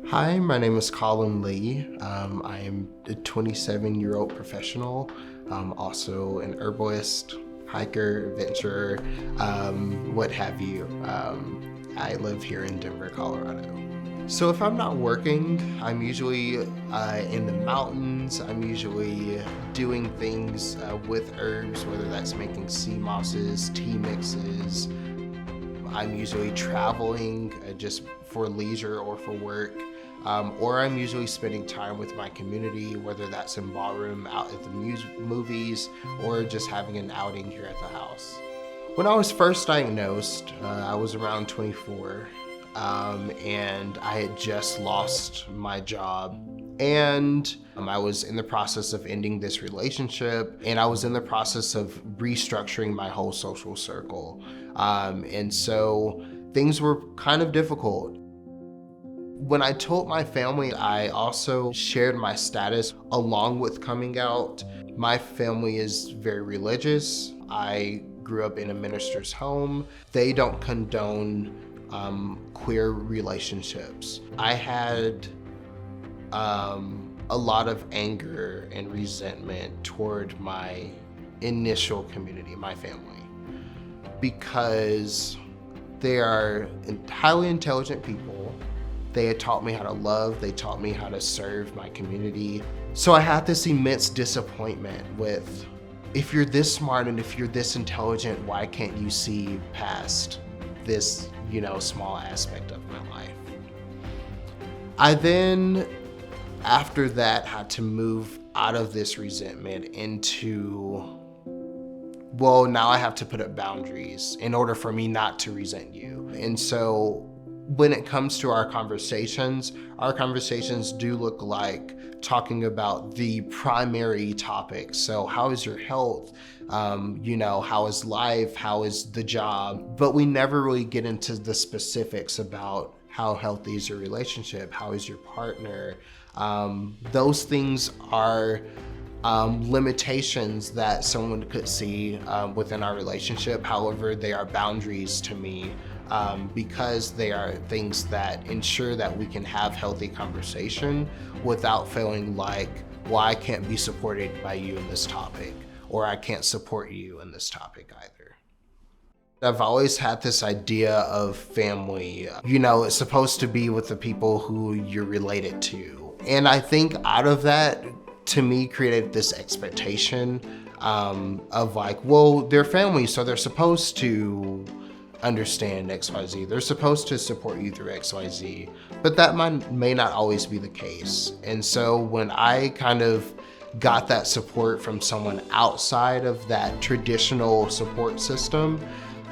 Hi, my name is Collyn Lee. I am a 27-year-old professional, also an herbalist, hiker, adventurer, what have you. I live here in Denver, Colorado. So if I'm not working, I'm usually in the mountains. I'm usually doing things with herbs, whether that's making sea mosses, tea mixes. I'm usually traveling just for leisure or for work. Or I'm usually spending time with my community, whether that's in ballroom, out at the movies, or just having an outing here at the house. When I was first diagnosed, I was around 24, and I had just lost my job. And I was in the process of ending this relationship, and I was in the process of restructuring my whole social circle. And so things were kind of difficult. When I told my family, I also shared my status along with coming out. My family is very religious. I grew up in a minister's home. They don't condone queer relationships. I had a lot of anger and resentment toward my initial community, my family, because they are highly intelligent people. They had taught me how to love, they taught me how to serve my community. So I had this immense disappointment with, if you're this smart and if you're this intelligent, why can't you see past this, small aspect of my life? I then, after that, had to move out of this resentment into, well, now I have to put up boundaries in order for me not to resent you. And so when it comes to our conversations do look like talking about the primary topics. So how is your health? How is life? How is the job? But we never really get into the specifics about how healthy is your relationship? How is your partner? Those things are limitations that someone could see within our relationship. However, they are boundaries to me. Because they are things that ensure that we can have healthy conversation without feeling like, well, I can't be supported by you in this topic, or I can't support you in this topic either. I've always had this idea of family, it's supposed to be with the people who you're related to. And I think out of that, to me, created this expectation of like, well, they're family, so they're supposed to understand XYZ. They're supposed to support you through XYZ, but that may not always be the case. And so when I kind of got that support from someone outside of that traditional support system,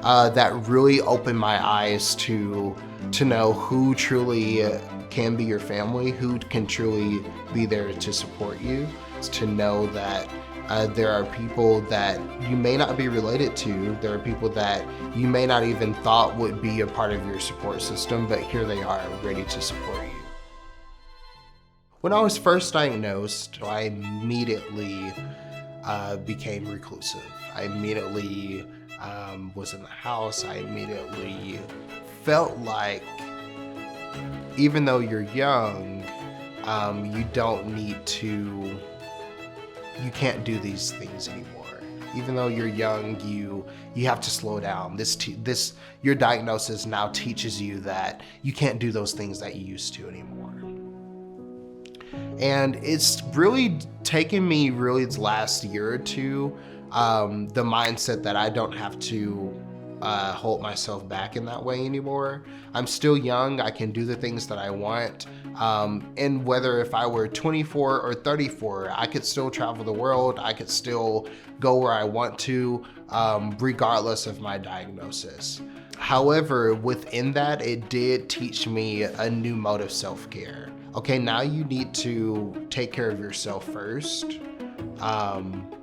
that really opened my eyes to know who truly can be your family, who can truly be there to support you, to know that there are people that you may not be related to. There are people that you may not even thought would be a part of your support system, but here they are ready to support you. When I was first diagnosed, I immediately became reclusive. I immediately was in the house. I immediately felt like, even though you're young, you don't need to, you can't do these things anymore. Even though you're young, you have to slow down. Your diagnosis now teaches you that you can't do those things that you used to anymore. And it's really taken me this last year or two, the mindset that I don't have to hold myself back in that way anymore. I'm still young, I can do the things that I want. And whether if I were 24 or 34, I could still travel the world, I could still go where I want to, regardless of my diagnosis. However, within that, it did teach me a new mode of self-care. Okay, now you need to take care of yourself first,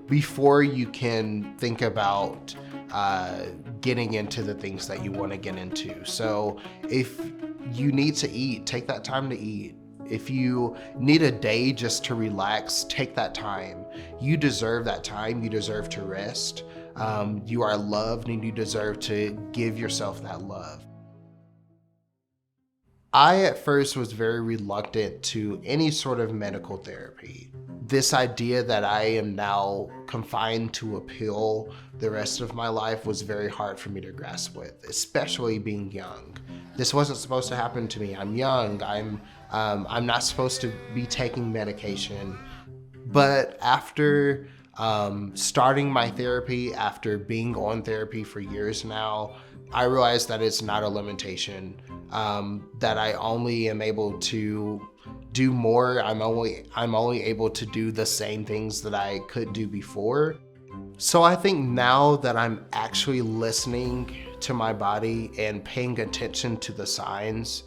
before you can think about getting into the things that you want to get into. So if you need to eat, take that time to eat. If you need a day just to relax, take that time. You deserve that time. You deserve to rest. You are loved and you deserve to give yourself that love. I at first was very reluctant to any sort of medical therapy. This idea that I am now confined to a pill the rest of my life was very hard for me to grasp with, especially being young. This wasn't supposed to happen to me. I'm young. I'm not supposed to be taking medication. But after starting my therapy, after being on therapy for years now, I realized that it's not a limitation, that I only am able to do more. I'm only able to do the same things that I could do before. So I think now that I'm actually listening to my body and paying attention to the signs,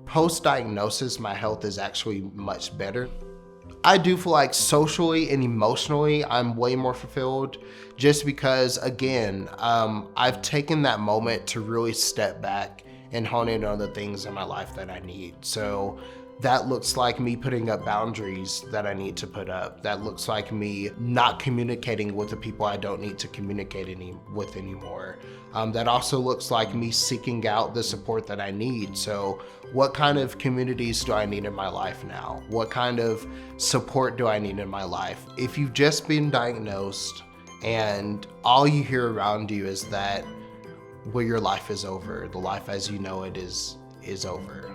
post-diagnosis, my health is actually much better. I do feel like socially and emotionally, I'm way more fulfilled just because, again, I've taken that moment to really step back and hone in on the things in my life that I need. So that looks like me putting up boundaries that I need to put up. That looks like me not communicating with the people I don't need to communicate with anymore. That also looks like me seeking out the support that I need. So what kind of communities do I need in my life now? What kind of support do I need in my life? If you've just been diagnosed and all you hear around you is that, well, your life is over, the life as you know it is over,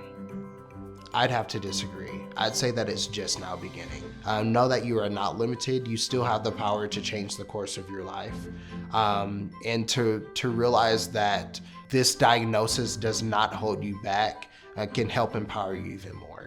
I'd have to disagree. I'd say that it's just now beginning. Know that you are not limited. You still have the power to change the course of your life. And to realize that this diagnosis does not hold you back can help empower you even more.